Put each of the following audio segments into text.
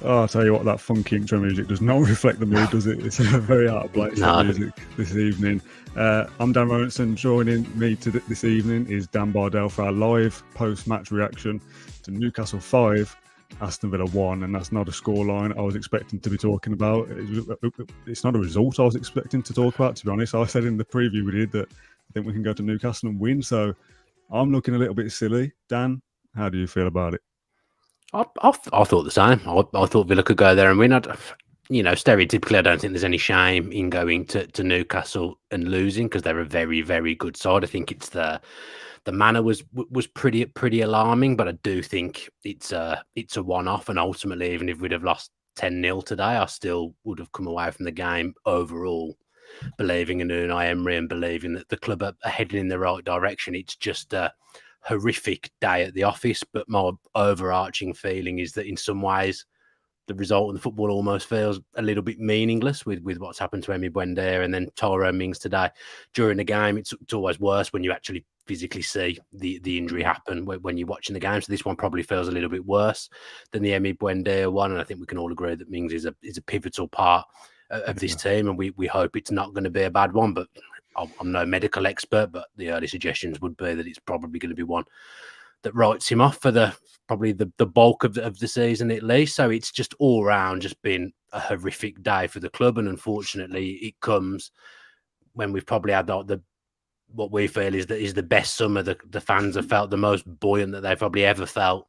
Oh, I'll tell you what, that funky intro music does not reflect the mood, does it? It's very out of place, that music this evening. I'm Dan Rolinson. Joining me this evening is Dan Bardell for our live post-match reaction to Newcastle 5, Aston Villa 1, and that's not a scoreline I was expecting to be talking about. It's not a result I was expecting to talk about, to be honest. I said in the preview we did that I think we can go to Newcastle and win, so I'm looking a little bit silly. Dan, how do you feel about it? I thought the same. I thought Villa could go there and win. Stereotypically, I don't think there's any shame in going to Newcastle and losing because they're a very, very good side. I think it's the manner was pretty alarming, but I do think it's a one-off. And ultimately, even if we'd have lost 10-0 today, I still would have come away from the game overall believing in Unai Emery and believing that the club are heading in the right direction. It's just a horrific day at the office, but my overarching feeling is that in some ways the result of the football almost feels a little bit meaningless with what's happened to Emi Buendia and then Tyrone Mings today. During the game, it's always worse when you actually physically see the injury happen when you're watching the game. So this one probably feels a little bit worse than the Emi Buendia one, and I think we can all agree that Mings is a pivotal part of this team, and we hope it's not going to be a bad one, but I'm no medical expert, but the early suggestions would be that it's probably going to be one that writes him off for probably the bulk of the season at least. So it's just all around just been a horrific day for the club, and unfortunately it comes when we've probably had what we feel is the best summer the fans have felt, the most buoyant that they've probably ever felt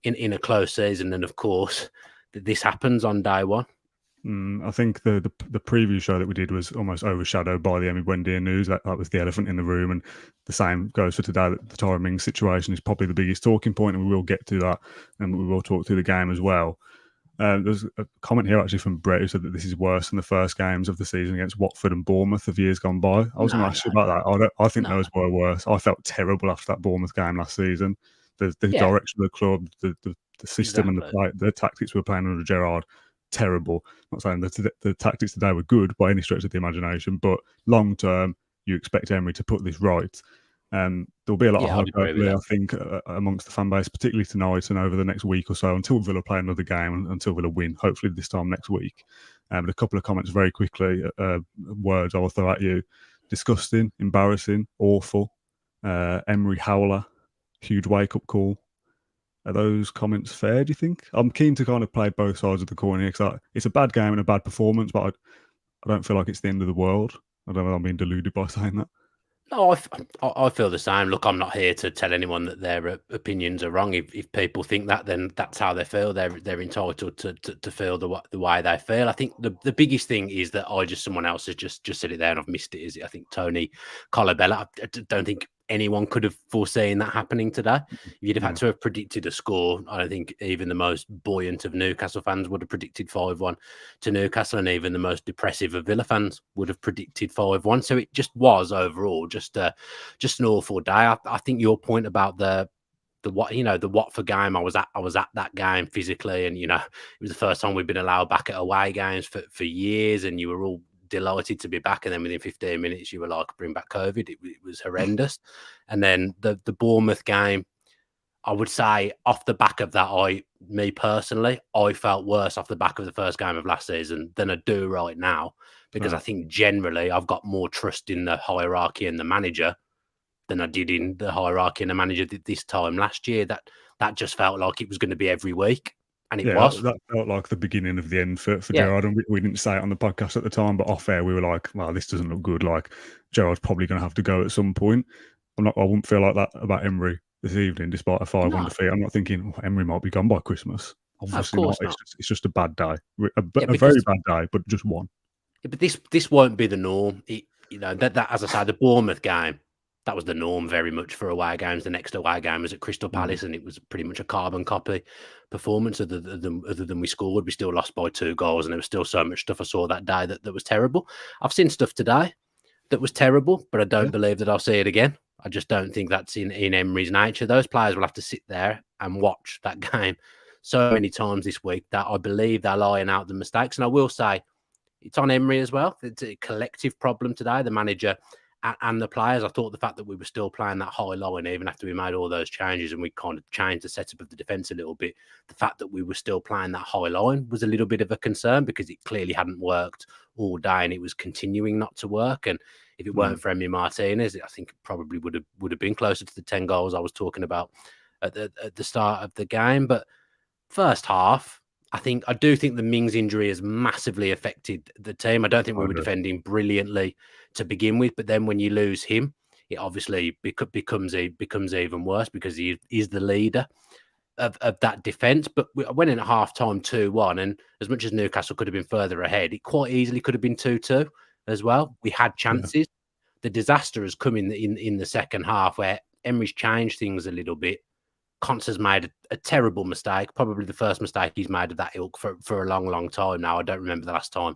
in a close season, and of course this happens on day one. I think the preview show that we did was almost overshadowed by the Emi Buendia news. That was the elephant in the room, and the same goes for today. The Tyrone Mings situation is probably the biggest talking point, and we will get to that, and we will talk through the game as well. There's a comment here actually from Brett who said that this is worse than the first games of the season against Watford and Bournemouth of years gone by. I was going to ask you about that. I think those were worse. I felt terrible after that Bournemouth game last season. The direction of the club, the system and the tactics we were playing under Gerrard, terrible. I'm not saying that the tactics today were good by any stretch of the imagination, but long term, you expect Emery to put this right. There'll be a lot of hyperbole, I think, amongst the fan base, particularly tonight and over the next week or so, until Villa play another game and until Villa win, hopefully this time next week. But a couple of comments very quickly, words I will throw at you. Disgusting, embarrassing, awful, Emery howler, huge wake-up call. Are those comments fair, do you think? I'm keen to kind of play both sides of the coin here, because it's a bad game and a bad performance, but I don't feel like it's the end of the world. I don't know if I'm being deluded by saying that. No, I feel the same. Look, I'm not here to tell anyone that their opinions are wrong. If people think that, then that's how they feel. They're entitled to feel the way they feel. I think the biggest thing is that someone else has just said it there and I've missed it. Is I think Tony Colabella. I don't think anyone could have foreseen that happening today. If you'd have had to have predicted a score, I don't think even the most buoyant of Newcastle fans would have predicted 5-1 to Newcastle, and even the most depressive of Villa fans would have predicted 5-1. So it just was overall just an awful day. I think your point about the Watford game, I was at that game physically, and it was the first time we've been allowed back at away games for years, and you were all delighted to be back, and then within 15 minutes you were like, bring back COVID. It was horrendous. And then the Bournemouth game, I would say off the back of that, me personally, I felt worse off the back of the first game of last season than I do right now, because I think generally I've got more trust in the hierarchy and the manager than I did in the hierarchy and the manager this time last year. That just felt like it was going to be every week. And it was. That felt like the beginning of the end for Gerrard. And we didn't say it on the podcast at the time, but off air we were like, well, this doesn't look good. Like, Gerrard's probably going to have to go at some point. I wouldn't feel like that about Emery this evening, despite a 5-1 defeat. I'm not thinking Emery might be gone by Christmas. Obviously not. It's just a bad day. A very bad day, but just one. Yeah, but this won't be the norm. That as I say, the Bournemouth game, that was the norm very much for away games. The next away game was at Crystal Palace, and it was pretty much a carbon copy performance. Other than we scored, we still lost by 2 goals, and there was still so much stuff I saw that day that was terrible. I've seen stuff today that was terrible, but I don't believe that I'll see it again. I just don't think that's in Emery's nature. Those players will have to sit there and watch that game so many times this week that I believe they'll iron out the mistakes. And I will say, it's on Emery as well. It's a collective problem today. The manager and the players. I thought the fact that we were still playing that high line, even after we made all those changes and we kind of changed the setup of the defence a little bit, the fact that we were still playing that high line was a little bit of a concern because it clearly hadn't worked all day and it was continuing not to work. And if it weren't for Emi Martinez, I think it probably would have been closer to the 10 goals I was talking about at the start of the game. But first half, I do think the Mings injury has massively affected the team. I don't think we were defending brilliantly to begin with, but then when you lose him, it obviously becomes even worse because he is the leader of that defence. But we went in at half-time 2-1, and as much as Newcastle could have been further ahead, it quite easily could have been 2-2 as well. We had chances. Yeah. The disaster has come in the second half where Emery's changed things a little bit. Conce's made a terrible mistake, probably the first mistake he's made of that ilk for a long, long time now. I don't remember the last time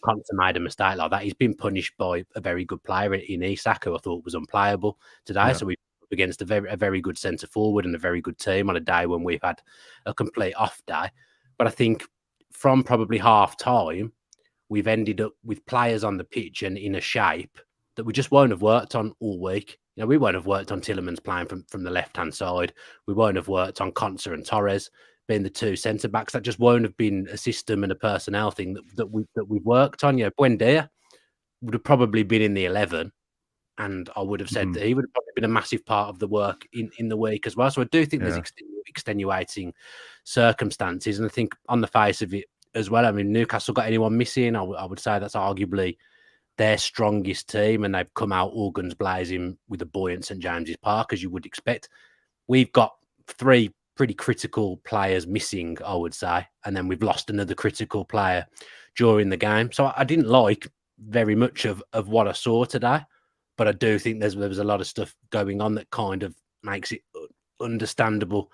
Conce made a mistake like that. He's been punished by a very good player in Isak, who I thought was unplayable today. Yeah. So we're up against a very good centre forward and a very good team on a day when we've had a complete off day. But I think from probably half time, we've ended up with players on the pitch and in a shape that we just won't have worked on all week. You know, we won't have worked on Tielemans playing from the left-hand side. We won't have worked on Conce and Torres being the two centre-backs. That just won't have been a system and a personnel thing that we've worked on. You know, Buendia would have probably been in the 11, and I would have said that he would have probably been a massive part of the work in the week as well. So I do think there's extenuating circumstances, and I think on the face of it as well, I mean, Newcastle got anyone missing? I would say that's arguably their strongest team, and they've come out all guns blazing with a buoyant St James's Park, as you would expect. We've got 3 pretty critical players missing, I would say, and then we've lost another critical player during the game. So I didn't like very much of what I saw today, but I do think there was a lot of stuff going on that kind of makes it understandable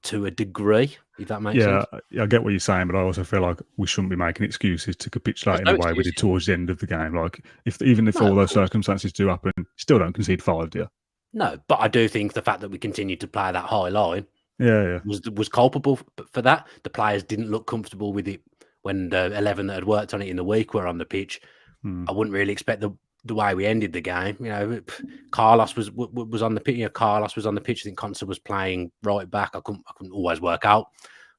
to a degree, if that makes sense. Yeah, I get what you're saying, but I also feel like we shouldn't be making excuses to capitulate in the way we did towards the end of the game. Like, even if all those circumstances do happen, still don't concede 5, do you? No, but I do think the fact that we continued to play that high line was culpable for that. The players didn't look comfortable with it when the 11 that had worked on it in the week were on the pitch. I wouldn't really expect the way we ended the game. You know, Carlos was on the pitch. You know, Carlos was on the pitch. I think Conce was playing right back. I couldn't always work out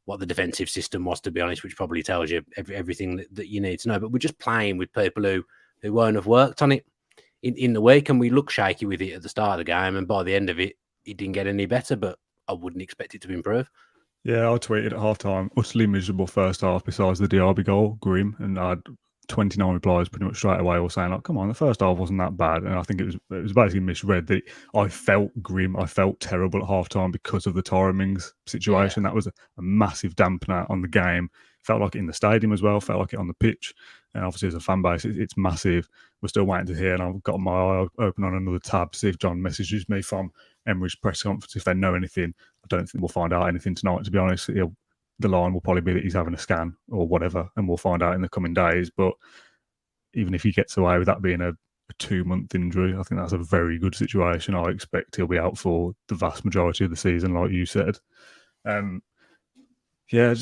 what the defensive system was, to be honest, which probably tells you everything that you need to know. But we're just playing with people who won't have worked on it in the week, and we looked shaky with it at the start of the game, and by the end of it, it didn't get any better. But I wouldn't expect it to improve. Yeah, I tweeted at half-time, utterly miserable first half besides the Diaby goal, grim, and I had 29 replies pretty much straight away all saying, like, come on, the first half wasn't that bad. And I think it was basically misread that I felt grim, I felt terrible at half-time because of the Tyrone Mings situation. That was a massive dampener on the game. Felt like it in the stadium as well, felt like it on the pitch. And obviously as a fan base, it's massive. We're still waiting to hear, and I've got my eye open on another tab to see if John messages me from Emery's press conference, if they know anything. I don't think we'll find out anything tonight, to be honest. The line will probably be that he's having a scan or whatever, and we'll find out in the coming days. But even if he gets away with that being a 2-month injury, I think that's a very good situation. I expect he'll be out for the vast majority of the season, like you said. It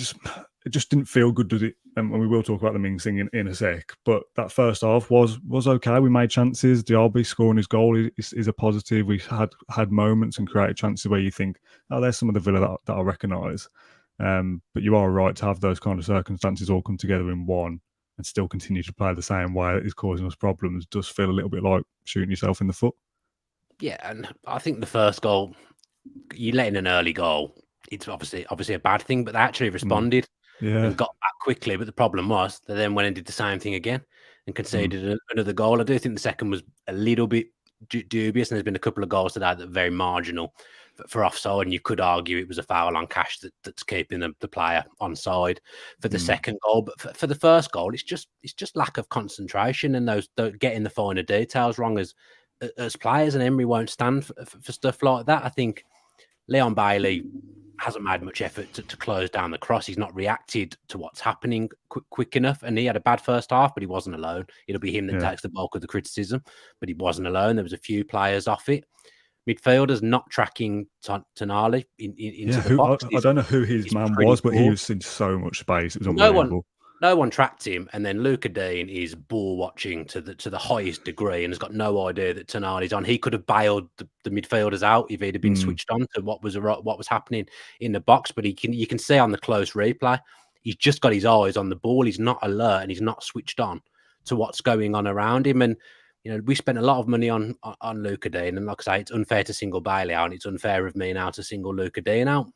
just didn't feel good, did it? And we will talk about the Mings thing in a sec. But that first half was okay. We made chances. Diaby scoring his goal is a positive. We had moments and created chances where you think, oh, there's some of the Villa that I recognise. But you are right to have those kind of circumstances all come together in one and still continue to play the same way that is causing us problems. Does feel a little bit like shooting yourself in the foot. Yeah, and I think the first goal, you let in an early goal, it's obviously a bad thing, but they actually responded and got back quickly. But the problem was they then went and did the same thing again and conceded another goal. I do think the second was a little bit dubious, and there's been a couple of goals today that are very marginal for offside, and you could argue it was a foul on Cash that's keeping the player onside for the second goal. But for the first goal, it's just lack of concentration and those getting the finer details wrong as players, and Emery won't stand for stuff like that. I think Leon Bailey hasn't made much effort to close down the cross. He's not reacted to what's happening quick enough, and he had a bad first half, but he wasn't alone. It'll be him that takes the bulk of the criticism, but he wasn't alone. There was a few players off it. Midfielders not tracking into the box. I don't know who his man was, but he was in so much space. It was unbelievable. no one tracked him, and then Luca Dean is ball watching to the highest degree, and has got no idea that Tonali's on. He could have bailed the midfielders out if he'd have been switched on to what was happening in the box. But you can see on the close replay, he's just got his eyes on the ball. He's not alert and he's not switched on to what's going on around him. And we spent a lot of money on Luca Dean, and like I say, it's unfair to single Bailey out, and it's unfair of me now to single Luca Dean out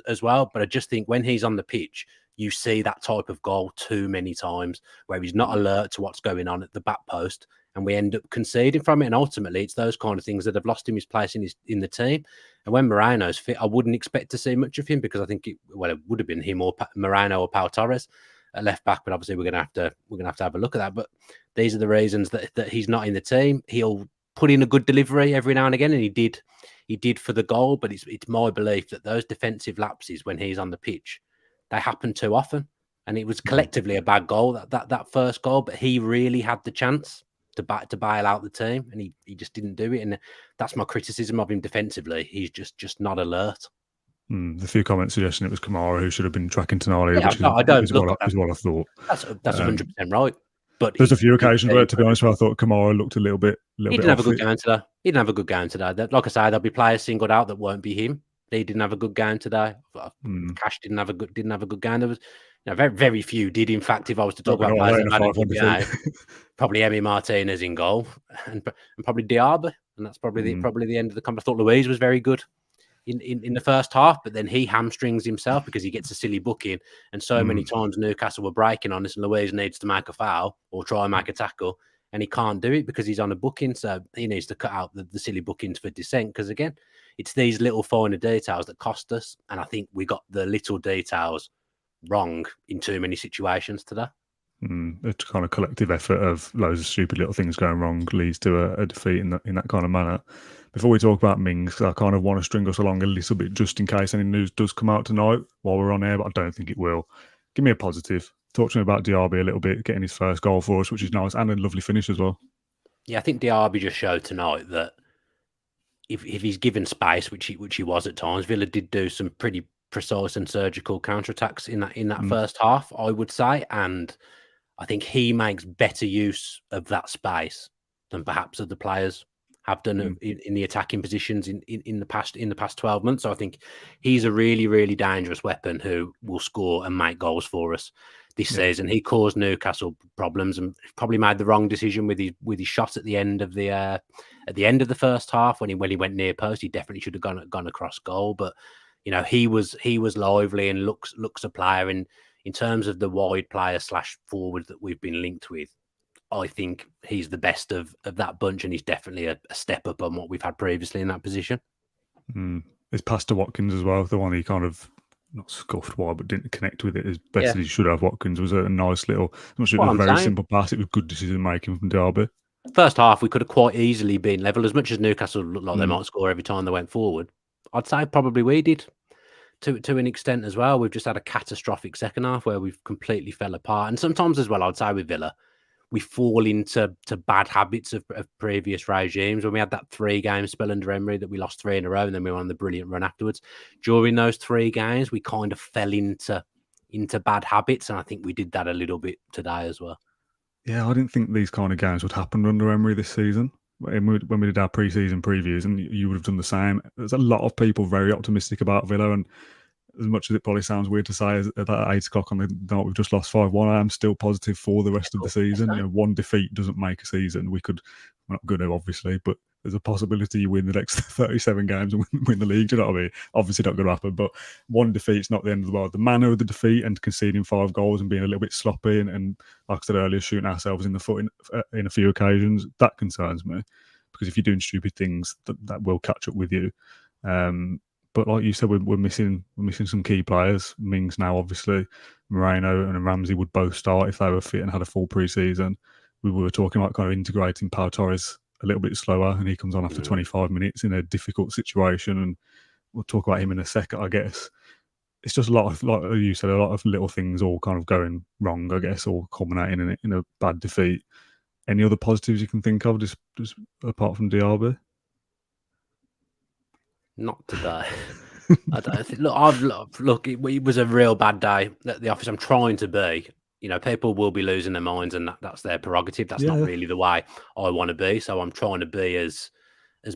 as well. But I just think when he's on the pitch, you see that type of goal too many times where he's not alert to what's going on at the back post, and we end up conceding from it. And ultimately, it's those kind of things that have lost him his place in the team. And when Moreno's fit, I wouldn't expect to see much of him, because I think it would have been him or Moreno or Pau Torres at left back. But obviously, we're gonna have to have a look at that. But these are the reasons that he's not in the team. He'll put in a good delivery every now and again, and he did for the goal. But it's my belief that those defensive lapses when he's on the pitch, they happen too often. And it was collectively a bad goal, that first goal, but he really had the chance to bail out the team, and he just didn't do it. And that's my criticism of him defensively. He's just not alert. The few comments suggesting it was Kamara who should have been tracking Tonali, Yeah, which is what I thought. That's 100% right. But there's a few occasions where, to be honest, where I thought Kamara looked a little bit. He didn't have a good game today. He didn't have a good game today. Like I say, there'll be players singled out that won't be him. He didn't have a good game today. Cash didn't have a good game. There was very, very few did. In fact, if I was to talk about players that had a good game, probably Emi Martinez in goal, and probably Diaby, and that's probably the end of the competition. I thought Luiz was very good in the first half, but then he hamstrings himself because he gets a silly booking, and so many times Newcastle were breaking on this, and Luiz needs to make a foul or try and make a tackle, and he can't do it because he's on a booking. So he needs to cut out the silly bookings for dissent, because again, it's these little finer details that cost us. And I think we got the little details wrong in too many situations today. It's kind of collective effort of loads of stupid little things going wrong leads to a defeat in that kind of manner. Before we talk about Mings, I kind of want to string us along a little bit just in case any news does come out tonight while we're on air, but I don't think it will. Give me a positive. Talk to me about Diaby a little bit, getting his first goal for us, which is nice, and a lovely finish as well. Yeah, I think Diaby just showed tonight that if he's given space, which he was at times, Villa did do some pretty precise and surgical counterattacks in that first half, I would say, and I think he makes better use of that space than perhaps other players have done in the attacking positions in the past 12 months. So I think he's a really, really dangerous weapon who will score and make goals for us this season. He caused Newcastle problems and probably made the wrong decision with his shot at the end of the first half when he went near post. He definitely should have gone across goal, but he was lively and looks a player. And in terms of the wide player / forward that we've been linked with, I think he's the best of that bunch, and he's definitely a step up on what we've had previously in that position. His pass to Watkins as well, the one he kind of not scuffed wide, but didn't connect with it as best as he should have. Watkins was a nice little, simple pass. It was good decision making from Diaby. First half, we could have quite easily been level. As much as Newcastle looked like they might score every time they went forward, I'd say probably we did to an extent as well. We've just had a catastrophic second half where we've completely fell apart. And sometimes as well, I'd say with Villa, we fall into bad habits of previous regimes. When we had that 3-game spell under Emery that we lost 3 in a row, and then we went on the brilliant run afterwards. During those 3 games, we kind of fell into bad habits, and I think we did that a little bit today as well. Yeah, I didn't think these kind of games would happen under Emery this season. When we did our pre-season previews, and you would have done the same. There's a lot of people very optimistic about Villa, and as much as it probably sounds weird to say, at that 8 o'clock on the night we've just lost 5-1, I am still positive for the rest of the season. One defeat doesn't make a season. We're not going to, obviously, but there's a possibility you win the next 37 games and win the league. Do you know what I mean? Obviously not going to happen, but one defeat's not the end of the world. The manner of the defeat and conceding 5 goals and being a little bit sloppy and like I said earlier, shooting ourselves in the foot in a few occasions, that concerns me. Because if you're doing stupid things, that will catch up with you. But like you said, we're missing some key players. Mings now, obviously, Moreno and Ramsey would both start if they were fit and had a full pre-season. We were talking about kind of integrating Pau Torres a little bit slower, and he comes on after 25 minutes in a difficult situation. And we'll talk about him in a second, I guess. It's just a lot of, like you said, a lot of little things all kind of going wrong, I guess, all culminating in a bad defeat. Any other positives you can think of, just apart from Diaby? Not today. I don't think. Look, it was a real bad day at the office. I'm trying to be people will be losing their minds, and that's their prerogative. That's not Yeah. really the way I want to be. So I'm trying to be as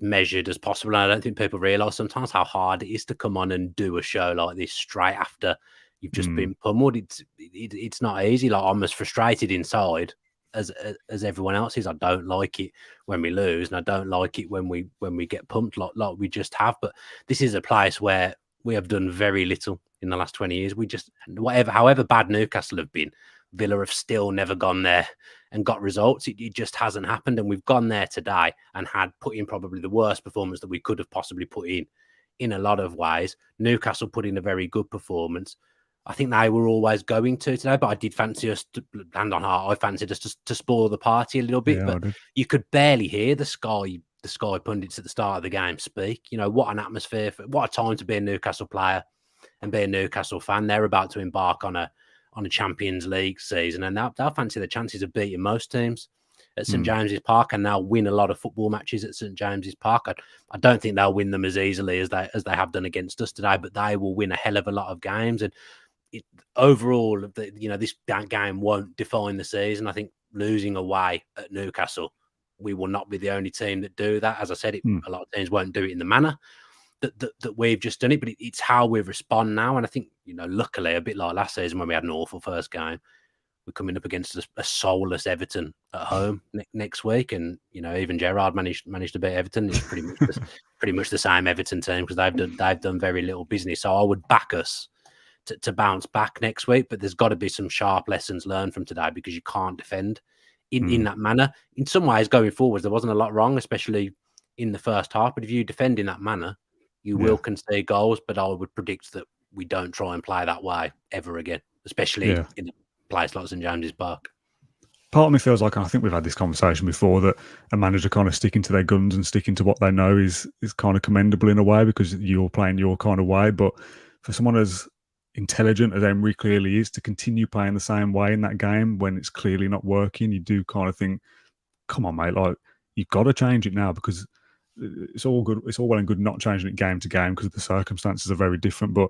measured as possible. And I don't think people realise sometimes how hard it is to come on and do a show like this straight after you've just been pummeled. It's not easy. Like, I'm as frustrated inside as everyone else is. I don't like it when we lose, and I don't like it when we get pumped like we just have. But this is a place where we have done very little in the last 20 years. We just, however bad Newcastle have been, Villa have still never gone there and got results. It just hasn't happened. And we've gone there today and had put in probably the worst performance that we could have possibly put in a lot of ways. Newcastle put in a very good performance. I think they were always going to today, but I did fancy us to hand on heart. I fancied us to spoil the party a little bit, Yeah, but you could barely hear the Sky pundits at the start of the game speak. What an atmosphere! What a time to be a Newcastle player and be a Newcastle fan. They're about to embark on a Champions League season, and they'll fancy the chances of beating most teams at St James's Park, and they'll win a lot of football matches at St James's Park. I don't think they'll win them as easily as they have done against us today, but they will win a hell of a lot of games. And overall, this game won't define the season. I think losing away at Newcastle, we will not be the only team that do that. As I said, a lot of teams won't do it in the manner that we've just done it, but it's how we respond now. And I think, luckily, a bit like last season when we had an awful first game, we're coming up against a soulless Everton at home next week, and even Gerrard managed to beat Everton. It's pretty much the same Everton team, because they've done very little business. So I would back us to bounce back next week, but there's got to be some sharp lessons learned from today, because you can't defend in that manner. In some ways, going forwards, there wasn't a lot wrong, especially in the first half. But if you defend in that manner, you will concede goals. But I would predict that we don't try and play that way ever again, especially in a place like St James's Park. Part of me feels like, and I think we've had this conversation before, that a manager kind of sticking to their guns and sticking to what they know is kind of commendable in a way, because you're playing your kind of way. But for someone as intelligent as Emery clearly is, to continue playing the same way in that game when it's clearly not working, you do kind of think, come on, mate, like, you've got to change it now, because it's all good. It's all well and good not changing it game to game, because the circumstances are very different. But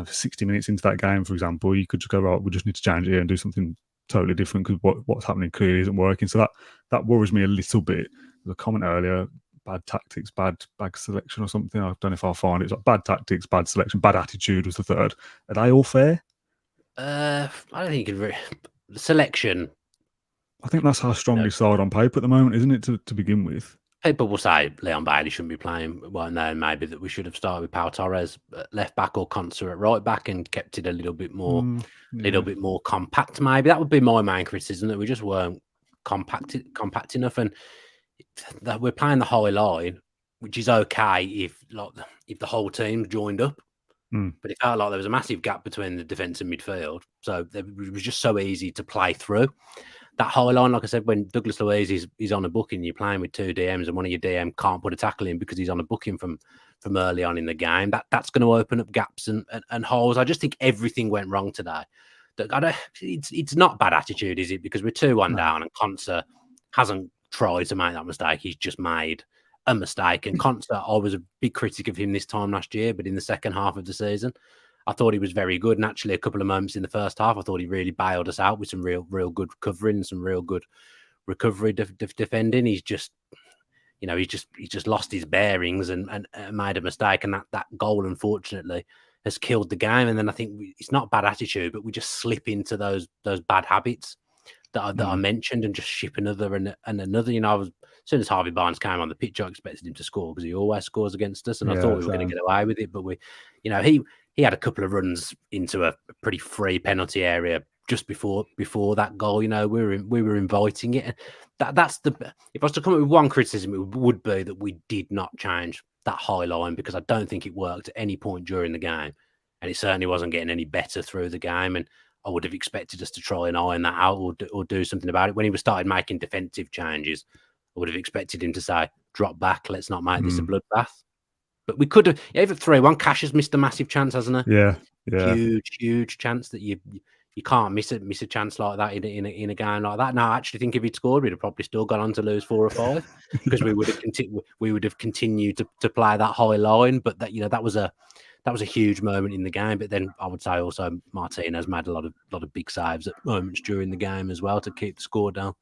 60 minutes into that game, for example, you could just go, right, we just need to change it here and do something totally different, because what's happening clearly isn't working. So that worries me a little bit. There's a comment earlier, bad tactics, bad selection or something. I don't know if I'll find it. It's like bad tactics, bad selection, bad attitude was the third. Are they all fair? I don't think you can selection. I think that's our strongest side on paper at the moment, isn't it, to begin with? People will say Leon Bailey shouldn't be playing, won't they? Maybe that we should have started with Pau Torres at left back or Konsa at right back and kept it a little bit more compact. Maybe that would be my main criticism, that we just weren't compact enough, and that we're playing the high line, which is okay if the whole team joined up. But it felt like there was a massive gap between the defence and midfield, so it was just so easy to play through that high line. Like I said, when Douglas Luiz is on a booking, you're playing with two DMs, and one of your DM can't put a tackle in because he's on a booking from early on in the game. That's going to open up gaps and holes. I just think everything went wrong today. It's not bad attitude, is it? Because we're 2-1 down, and Konsa hasn't tried to make that mistake. He's just made a mistake. And Konsa, I was a big critic of him this time last year, but in the second half of the season, I thought he was very good. And actually, a couple of moments in the first half, I thought he really bailed us out with some real good covering and some real good recovery defending. He's just, he just lost his bearings and made a mistake. And that goal, unfortunately, has killed the game. And then I think it's not bad attitude, but we just slip into those bad habits that I mentioned, and just ship another and another. As soon as Harvey Barnes came on the pitch, I expected him to score, because he always scores against us, and I thought we were going to get away with it. But he had a couple of runs into a pretty free penalty area just before that goal. We were inviting it. That's if I was to come up with one criticism, it would be that we did not change that high line, because I don't think it worked at any point during the game, and it certainly wasn't getting any better through the game. And I would have expected us to try and iron that out or do something about it. When he was started making defensive changes, I would have expected him to say, drop back, let's not make this a bloodbath. But we could have, if at 3-1, Cash has missed a massive chance, hasn't he? Yeah. Huge chance that you can't miss a chance like that in a game like that. Now, I actually think if he'd scored, we'd have probably still gone on to lose 4 or 5, because we would have continued to play that high line. But that was a that was a huge moment in the game. But then I would say also Martinez made a lot of big saves at moments during the game as well to keep the score down.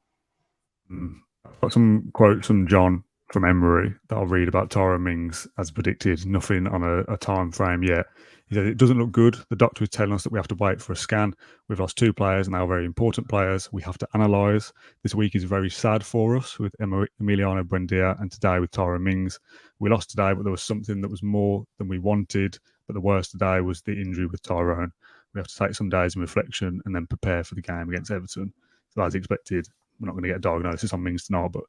I've got some quotes from John from Emery that I'll read about Tyrone Mings as predicted. Nothing on a time frame yet. He said, it doesn't look good. The doctor is telling us that we have to wait for a scan. We've lost 2 players, now very important players. We have to analyse. This week is very sad for us with Emiliano Buendia and today with Tyrone Mings. We lost today, but there was something that was more than we wanted. But the worst today was the injury with Tyrone. We have to take some days in reflection and then prepare for the game against Everton. So as expected, we're not going to get a diagnosis on Mings tonight, but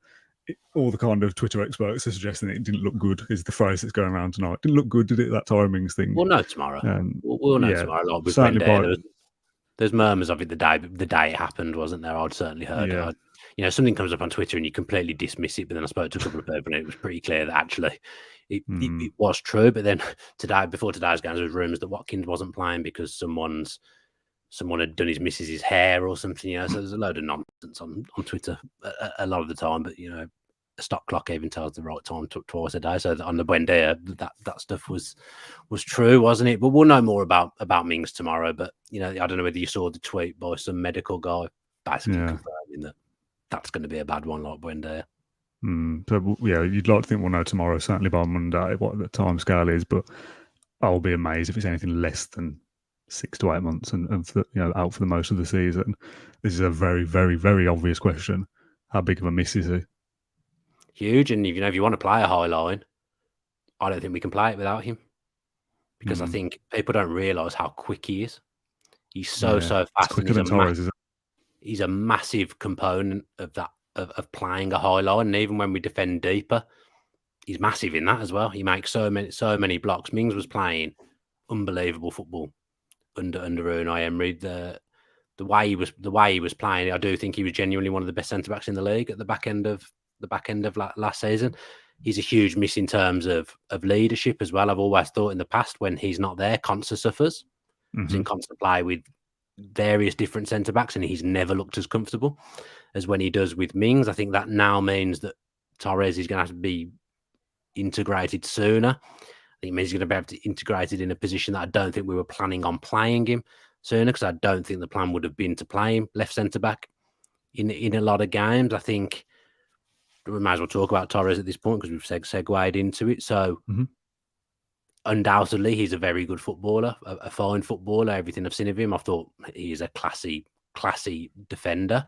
all the kind of Twitter experts are suggesting that it didn't look good is the phrase that's going around tonight. Didn't look good, did it, that Tyrone Mings thing? We'll know tomorrow. We'll know tomorrow. Like with certainly there's murmurs of it the day it happened, wasn't there? I'd certainly heard it. Something comes up on Twitter and you completely dismiss it, but then I spoke to a couple of people and it was pretty clear that actually it was true. But then before today's game, there was rumours that Watkins wasn't playing because someone had done his missus's hair or something. So there's a load of nonsense on Twitter a lot of the time. But a stock clock even tells the right time twice a day. So on the Buendia, that stuff was true, wasn't it? But we'll know more about Mings tomorrow. But I don't know whether you saw the tweet by some medical guy basically confirming that's going to be a bad one, like Buendia. So you'd like to think we'll know tomorrow, certainly by Monday, what the time scale is. But I'll be amazed if it's anything less than 6 to 8 months and for, out for the most of the season. This is a very, very, very obvious question. How big of a miss is he? Huge. And if you want to play a high line, I don't think we can play it without him because I think people don't realise how quick he is. He's so fast. And he's a massive component of that of playing a high line. And even when we defend deeper, he's massive in that as well. He makes so many blocks. Mings was playing unbelievable football under Unai Emery. The way he was playing, I do think he was genuinely one of the best centre backs in the league at the back end of last season. He's a huge miss in terms of leadership as well. I've always thought in the past when he's not there, Consa suffers. He's in constant play with various different centre backs, and he's never looked as comfortable as when he does with Mings. I think that now means that Torres is going to have to be integrated sooner. I think it means he's going to be able to integrate it in a position that I don't think we were planning on playing him sooner, because I don't think the plan would have been to play him left centre back in a lot of games. I think we might as well talk about Torres at this point because we've segued into it. So undoubtedly, he's a very good footballer, a fine footballer. Everything I've seen of him, I thought he is a classy defender.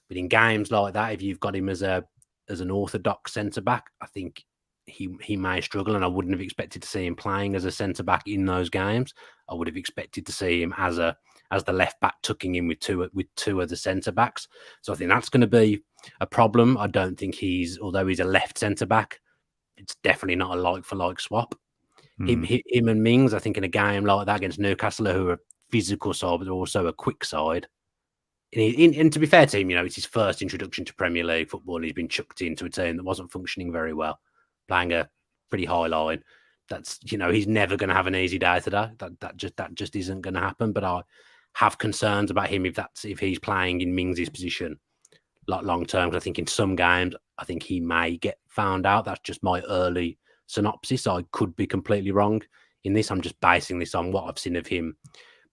But in games like that, if you've got him as an orthodox centre back, I think he may struggle, and I wouldn't have expected to see him playing as a centre back in those games. I would have expected to see him as the left back tucking in with two of the centre backs. So I think that's going to be a problem. I don't think although he's a left centre back, it's definitely not a like for like swap. Him and Mings, I think in a game like that against Newcastle, who are a physical side, but they're also a quick side. And to be fair to him, it's his first introduction to Premier League football. And he's been chucked into a team that wasn't functioning very well, playing a pretty high line. That's he's never going to have an easy day today. That just isn't going to happen. But I have concerns about him if he's playing in Mings' position like long term. Because I think in some games, I think he may get found out. That's just my early synopsis. I could be completely wrong in this. I'm just basing this on what I've seen of him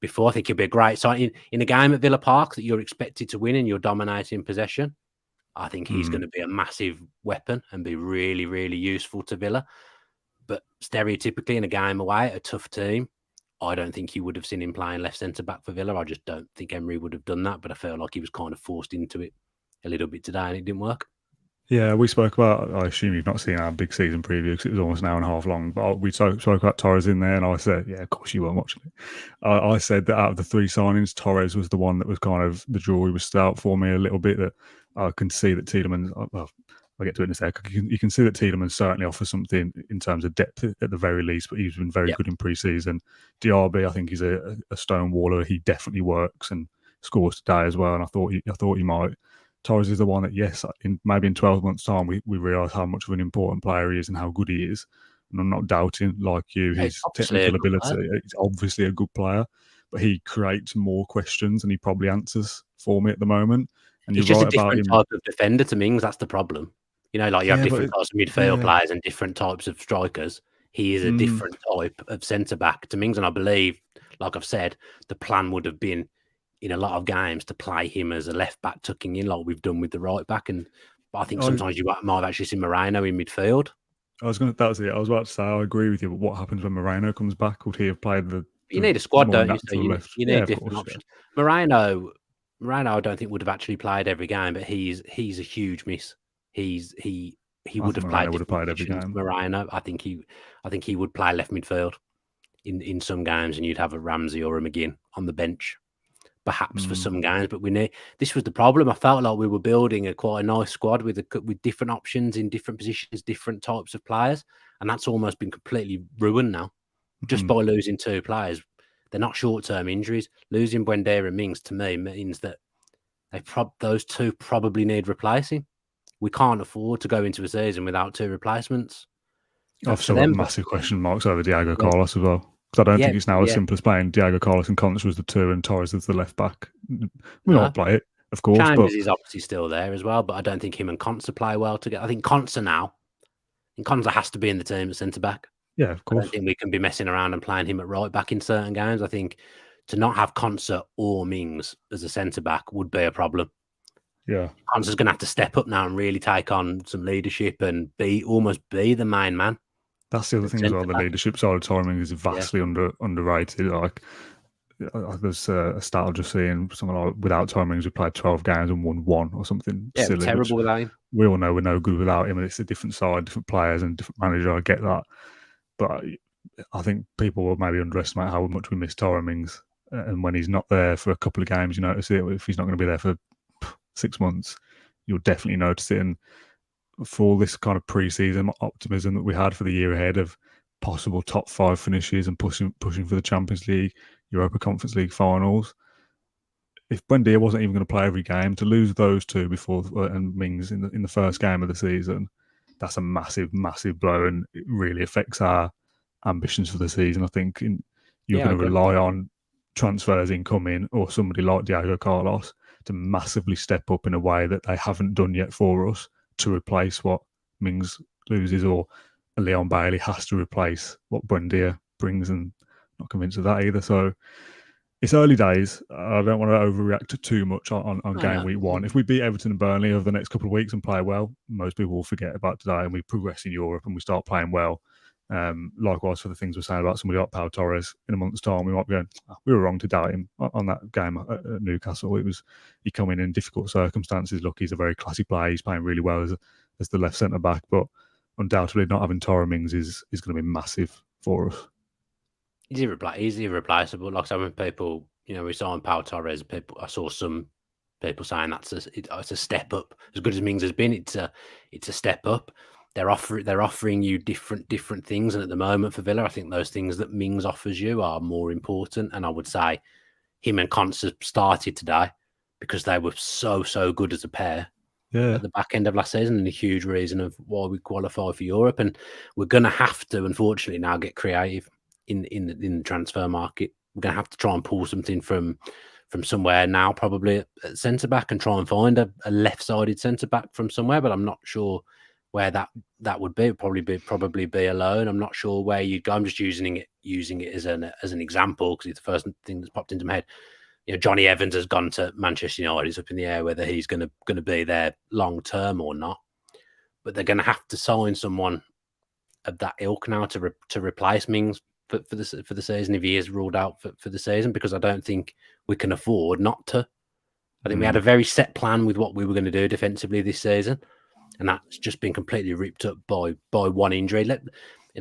before. I think he'll be a great sign in a game at Villa Park that you're expected to win and you're dominating possession. I think he's going to be a massive weapon and be really, really useful to Villa. But stereotypically in a game away at a tough team, I don't think you would have seen him playing left centre back for Villa. I just don't think Emery would have done that. But I feel like he was kind of forced into it a little bit today and it didn't work. Yeah, we spoke about, I assume you've not seen our big season preview because it was almost an hour and a half long, but we spoke about Torres in there and I said, yeah, of course you weren't watching it. I said that out of the 3 signings, Torres was the one that was kind of the jury was still out for me a little bit, that I can see that Tielemans, well, I'll get to it in a sec. You can see that Tielemans certainly offers something in terms of depth at the very least, but he's been very good in pre-season. Diaby, I think he's a stone waller. He definitely works and scores today as well, and I thought he might. Torres is the one that, yes, maybe in 12 months' time, we realise how much of an important player he is and how good he is. And I'm not doubting, like you, his technical ability. He's obviously a good player, but he creates more questions than he probably answers for me at the moment. And he's just a different type of defender to Mings. That's the problem. You have different types of midfield players and different types of strikers. He is a different type of centre back to Mings, and I believe, like I've said, the plan would have been in a lot of games to play him as a left back tucking in, like we've done with the right back. But I think sometimes you might have actually seen Moreno in midfield. That was it. I was about to say I agree with you, but what happens when Moreno comes back? Would he have played the You need a squad, more don't you? So natural left? you Yeah, need of different course. options. Moreno, I don't think would have actually played every game, but he's a huge miss. He would have played different every positions. game. Moreno, I think he would play left midfield in some games, and you'd have a Ramsey or a McGinn on the bench, perhaps for some games. But this was the problem. I felt like we were building quite a nice squad with different options in different positions, different types of players, and that's almost been completely ruined now just by losing two players. They're not short-term injuries. Losing Buendia and Mings to me means that those two probably need replacing. We can't afford to go into a season without two replacements. I've still got massive question marks over Diego Carlos as well. Because I don't think it's now as simple as playing Diego Carlos and Conte was the two and Torres as the left back. We might play it, of course. Chambers is obviously still there as well, but I don't think him and Conte play well together. I think Conte has to be in the team at centre back. Yeah, of course. I don't think we can be messing around and playing him at right back in certain games. I think to not have Conte or Mings as a centre back would be a problem. Yeah, Conte's going to have to step up now and really take on some leadership and almost be the main man. That's the other thing as well. The leadership side of Tyrone Mings is vastly underrated. Like, there's a stat I've just seen, something like without Tyrone Mings, we played 12 games and won 1 or something silly. Terrible without him. We all know we're no good without him, and it's a different side, different players, and different manager. I get that, but I think people will maybe underestimate how much we miss Tyrone Mings. And when he's not there for a couple of games, you notice it. If he's not going to be there for 6 months, you'll definitely notice it. And for all this kind of pre-season optimism that we had for the year ahead of possible top 5 finishes and pushing for the Champions League, Europa Conference League finals, if Buendia wasn't even going to play every game, to lose those two before and Mings in the first game of the season, that's a massive, massive blow, and it really affects our ambitions for the season. I think you're going to rely on transfers incoming or somebody like Diego Carlos to massively step up in a way that they haven't done yet for us to replace what Mings loses, or Leon Bailey has to replace what Buendia brings, and not convinced of that either. So it's early days. I don't want to overreact too much on game week 1. If we beat Everton and Burnley over the next couple of weeks and play well, most people will forget about today, and we progress in Europe and we start playing well. Likewise for the things we're saying about somebody like Pau Torres in a month's time, we might be going, we were wrong to doubt him on that game at Newcastle. He come in difficult circumstances. Look, he's a very classy player. He's playing really well as the left centre back, but undoubtedly not having Tyrone Mings is going to be massive for us. He's irreplaceable. Like some people, we saw in Pau Torres. I saw some people saying it's a step up. As good as Mings has been, it's a step up. They're offering you different things, and at the moment for Villa, I think those things that Mings offers you are more important. And I would say him and Conte started today because they were so good as a pair at the back end of last season, and a huge reason of why we qualify for Europe. And we're going to have to, unfortunately, now get creative in the transfer market. We're going to have to try and pull something from somewhere now, probably at centre back, and try and find a left-sided centre back from somewhere. But I'm not sure where that would be. It'd probably be a loan. I'm not sure where you'd go. I'm just using it as an example because it's the first thing that's popped into my head. Johnny Evans has gone to Manchester United. It's up in the air whether he's going to be there long term or not. But they're going to have to sign someone of that ilk now to replace Mings for the season if he is ruled out for the season, because I don't think we can afford not to. I think we had a very set plan with what we were going to do defensively this season, and that's just been completely ripped up by one injury.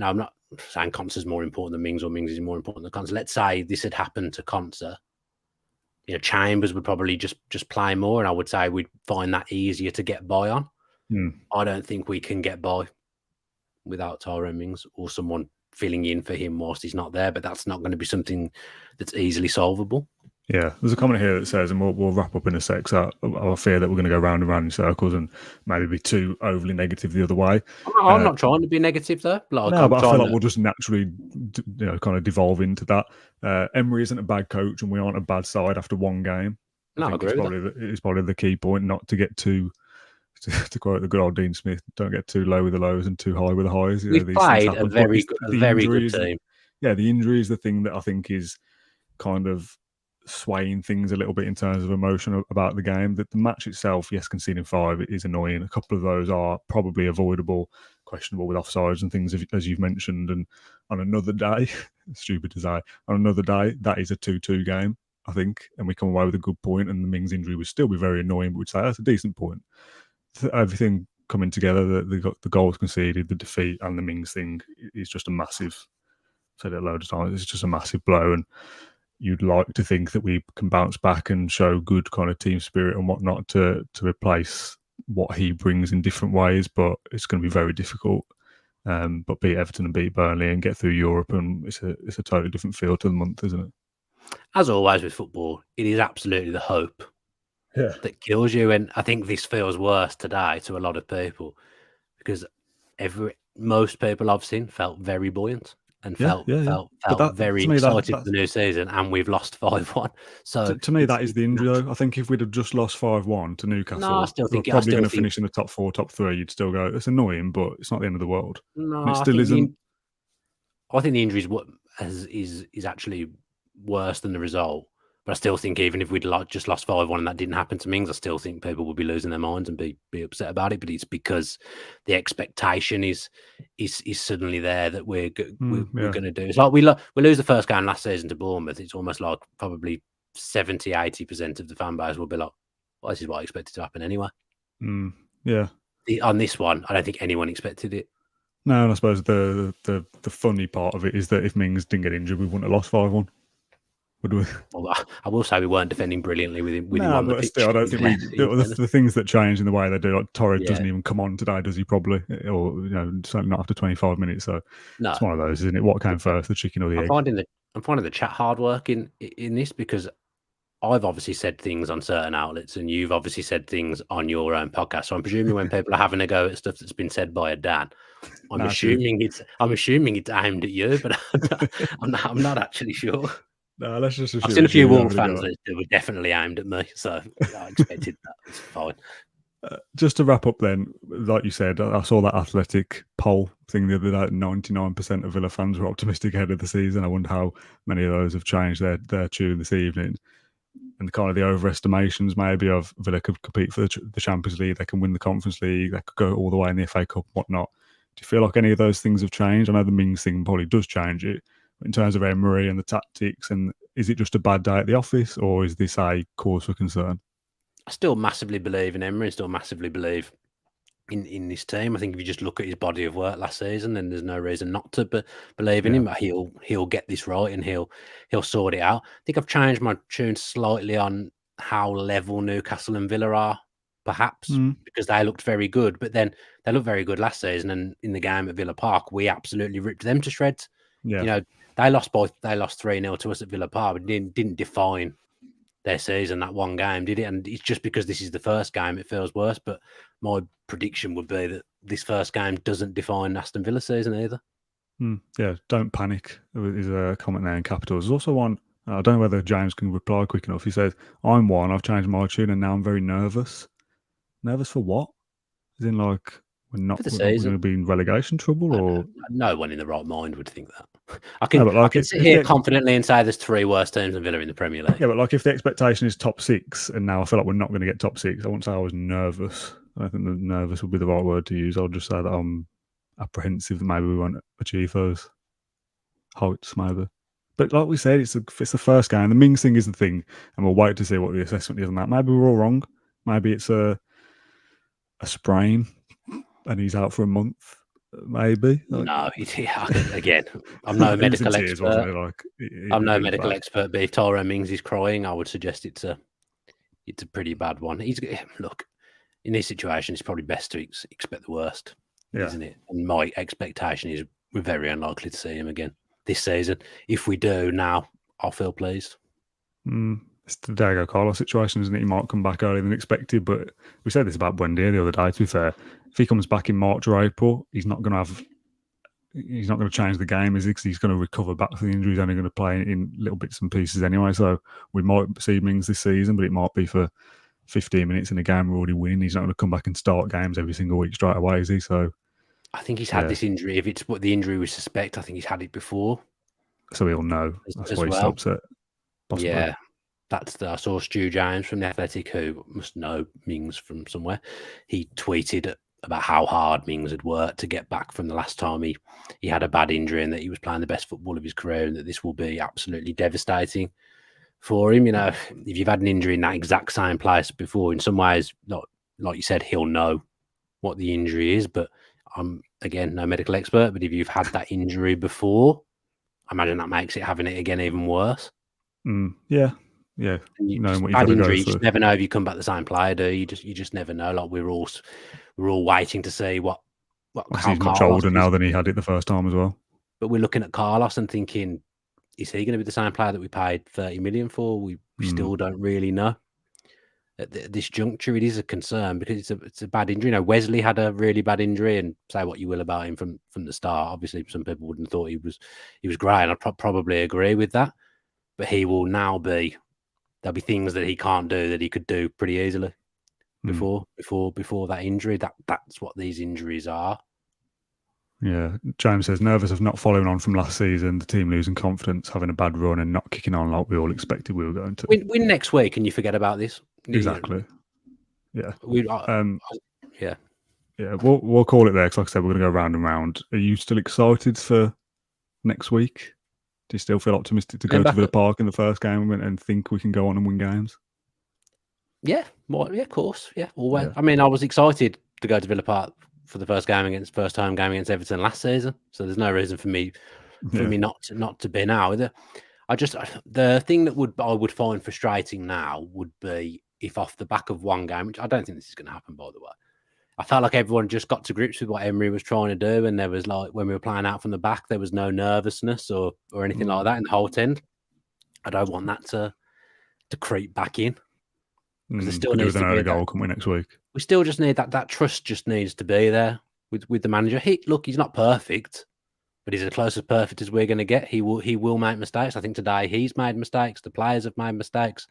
I'm not saying Conte's more important than Mings or Mings is more important than Conte. Let's say this had happened to Conte. Chambers would probably just play more, and I would say we'd find that easier to get by on. I don't think we can get by without Tyrone Mings or someone filling in for him whilst he's not there, but that's not going to be something that's easily solvable. Yeah, there's a comment here that says, and we'll wrap up in a sec, so I fear that we're going to go round and round in circles and maybe be too overly negative the other way. I'm not trying to be negative though. But I feel like we'll just naturally kind of devolve into that. Emery isn't a bad coach and we aren't a bad side after one game. I agree with that. It's probably the key point, not to get too to quote the good old Dean Smith, don't get too low with the lows and too high with the highs. We've These things played a happen. But very good team. The injury is the thing that I think is kind of swaying things a little bit in terms of emotion about the game. That the match itself, yes, conceding 5 is annoying. A couple of those are probably avoidable, questionable with offsides and things, as you've mentioned. And on another day, stupid to say, on another day, that is a 2-2 game, I think, and we come away with a good point, and the Mings injury would still be very annoying, but we'd say that's a decent point. Everything coming together, the goals conceded, the defeat, and the Mings thing is just a massive, I've said it a load of times, it's just a massive blow, and you'd like to think that we can bounce back and show good kind of team spirit and whatnot to replace what he brings in different ways, but it's going to be very difficult. But beat Everton and beat Burnley and get through Europe, and it's a totally different feel to the month, isn't it? As always with football, it is absolutely the hope that kills you. And I think this feels worse today to a lot of people because most people I've seen felt very buoyant and felt very excited for the new season, and we've lost 5-1. So to me, that is the injury, though. I think if we'd have just lost 5-1 to Newcastle, I still think probably going to finish in the top 4, top 3. You'd still go, it's annoying, but it's not the end of the world. No, and it still isn't. I think the injury is actually worse than the result. But I still think even if we'd just lost 5-1 and that didn't happen to Mings, I still think people would be losing their minds and be upset about it. But it's because the expectation is suddenly there that we're going to do. It's like we lose the first game last season to Bournemouth. It's almost like probably 70-80% of the fan base will be like, well, this is what I expected to happen anyway. On this one, I don't think anyone expected it. No, and I suppose the funny part of it is that if Mings didn't get injured, we wouldn't have lost 5-1. Would we? Well, I will say we weren't defending brilliantly with him on the pitch. Still, I don't think the things that change in the way they do. Like Torres doesn't even come on today, does he? Probably, or certainly not after 25 minutes. So it's one of those, isn't it? What came first, the chicken or the egg? I'm finding the chat hard work in this because I've obviously said things on certain outlets, and you've obviously said things on your own podcast. So I'm presuming when people are having a go at stuff that's been said by a Dan, I'm assuming it's aimed at you, but I'm not actually sure. No, let's just. I've seen a few Wolves fans that were definitely aimed at me, so I expected that. It's fine. Just to wrap up, then, like you said, I saw that Athletic poll thing the other day. 99% of Villa fans were optimistic ahead of the season. I wonder how many of those have changed their tune this evening, and kind of the overestimations maybe of Villa could compete for the Champions League. They can win the Conference League. They could go all the way in the FA Cup, whatnot. Do you feel like any of those things have changed? I know the Mings thing probably does change it. In terms of Emery and the tactics, and is it just a bad day at the office, or is this a cause for concern? I still massively believe in Emery, still massively believe in this team. I think if you just look at his body of work last season, then there's no reason not to believe in him. But he'll get this right and he'll sort it out. I think I've changed my tune slightly on how level Newcastle and Villa are, perhaps, because they looked very good. But then they looked very good last season, and in the game at Villa Park, we absolutely ripped them to shreds. Yeah. They lost 3-0 to us at Villa Park, but didn't define their season that one game, did it? And it's just because this is the first game, it feels worse. But my prediction would be that this first game doesn't define Aston Villa's season either. Yeah, don't panic is a comment there in capitals. There's also one, I don't know whether James can reply quick enough. He says, I'm one, I've changed my tune and now I'm very nervous. Nervous for what? As in like, we're going to be in relegation trouble, or no one in the right mind would think that. I can sit here confidently and say there's 3 worse teams than Villa in the Premier League. Yeah, but like if the expectation is top 6, and now I feel like we're not going to get top 6, I won't say I was nervous. I think that nervous would be the right word to use. I'll just say that I'm apprehensive that maybe we won't achieve those heights, maybe. But like we said, it's the first game. The Mings thing is the thing, and we'll wait to see what the assessment is on that. Maybe we're all wrong. Maybe it's a sprain, and he's out for a month, maybe. No, again, I'm no medical expert. I'm no medical expert, but if Tyrone Mings is crying, I would suggest it's a pretty bad one. Look, in this situation, it's probably best to expect the worst, isn't it? And my expectation is we're very unlikely to see him again this season. If we do now, I'll feel pleased. It's the Diego Carlos situation, isn't it? He might come back earlier than expected, but we said this about Buendia the other day, to be fair. If he comes back in March or April, he's not going to change the game, is he? Because he's going to recover back from the injury. He's only going to play in little bits and pieces anyway. So we might see Mings this season, but it might be for 15 minutes in a game, we're already winning. He's not going to come back and start games every single week straight away, is he? So I think he's had this injury. If it's what the injury we suspect, I think he's had it before. So he'll know. That's as why he well. stops it. Possibly. Yeah. I saw Stu James from The Athletic, who must know Mings from somewhere. He tweeted about how hard Mings had worked to get back from the last time he had a bad injury, and that he was playing the best football of his career, and that this will be absolutely devastating for him. You know, if you've had an injury in that exact same place before, in some ways, like you said, he'll know what the injury is. But I'm, again, no medical expert, but if you've had that injury before, I imagine that makes having it again even worse. Yeah. Knowing what you've got bad to injury, go you just never know if you come back the same player, do you? You just never know. Like we're all waiting to see what he's much older now than he had it the first time as well. But we're looking at Carlos and thinking, is he going to be the same player that we paid 30 million for? We still don't really know. At this juncture, it is a concern because it's a bad injury. You know, Wesley had a really bad injury, and say what you will about him from the start. Obviously, some people wouldn't have thought he was great, and I probably agree with that. But he will now be. There'll be things that he can't do that he could do pretty easily before that injury. That's what these injuries are. Yeah, James says nervous of not following on from last season, the team losing confidence, having a bad run, and not kicking on like we all expected we were going to. Win next week, and you forget about this. Exactly. Yeah. Yeah. We'll call it there because, like I said, we're going to go round and round. Are you still excited for next week? Do you still feel optimistic to go to Villa Park in the first game and think we can go on and win games? Yeah, of course. Yeah, always. Yeah. I mean, I was excited to go to Villa Park for the first home game against Everton last season. So there's no reason for me not to be now. The thing that I would find frustrating now would be if off the back of one game, which I don't think this is going to happen, by the way. I felt like everyone just got to grips with what Emery was trying to do, and there was, like, when we were playing out from the back, there was no nervousness or anything like that in the whole end. I don't want that to creep back in. Because there still needs to be an goal coming next week. We still just need that trust. Just needs to be there with the manager. He's not perfect, but he's as close as perfect as we're going to get. He will make mistakes. I think today he's made mistakes. The players have made mistakes.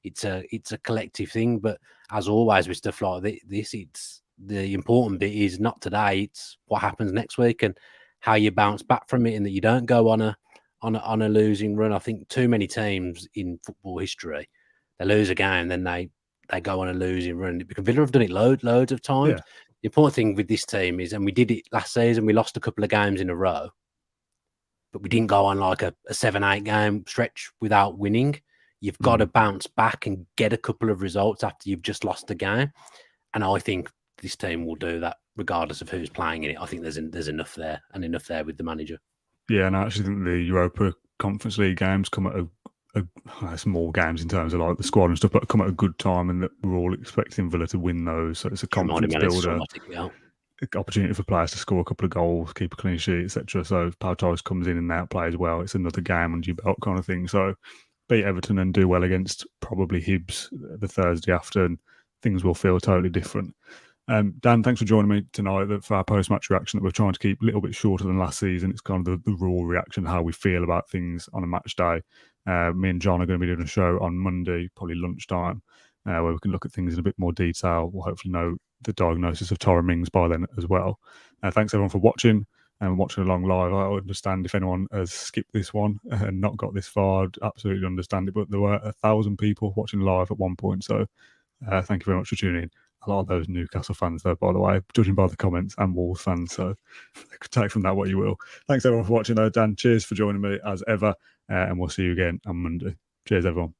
It's a collective thing. But as always with stuff like this, it's the important bit is not today. It's what happens next week and how you bounce back from it, and that you don't go on a losing run. I think too many teams in football history, they lose a game, then they go on a losing run. Because Villa have done it loads of times. Yeah. The important thing with this team is, and we did it last season, we lost a couple of games in a row, but we didn't go on like a 7-8 game stretch without winning. You've got to bounce back and get a couple of results after you've just lost a game. And I think this team will do that regardless of who's playing in it. I think there's enough there and enough there with the manager. Yeah, and I actually think the Europa Conference League games come at small games in terms of like the squad and stuff, but come at a good time, and that we're all expecting Villa to win those. So it's a confidence builder, opportunity for players to score a couple of goals, keep a clean sheet, etc. So if Pau Torres comes in and outplays well, it's another game under your belt kind of thing. So beat Everton and do well against probably Hibs the Thursday after, and things will feel totally different. Dan, thanks for joining me tonight for our post-match reaction that we're trying to keep a little bit shorter than last season. It's kind of the raw reaction, how we feel about things on a match day. Me and John are going to be doing a show on Monday, probably lunchtime, where we can look at things in a bit more detail. We'll hopefully know the diagnosis of Tyrone Mings by then as well. Thanks everyone for watching and watching along live. I understand if anyone has skipped this one and not got this far, I'd absolutely understand it. But there were 1,000 people watching live at one point. So thank you very much for tuning in. A lot of those Newcastle fans, though, by the way, judging by the comments, and Wolves fans. So take from that what you will. Thanks, everyone, for watching, though. Dan, cheers for joining me, as ever. And we'll see you again on Monday. Cheers, everyone.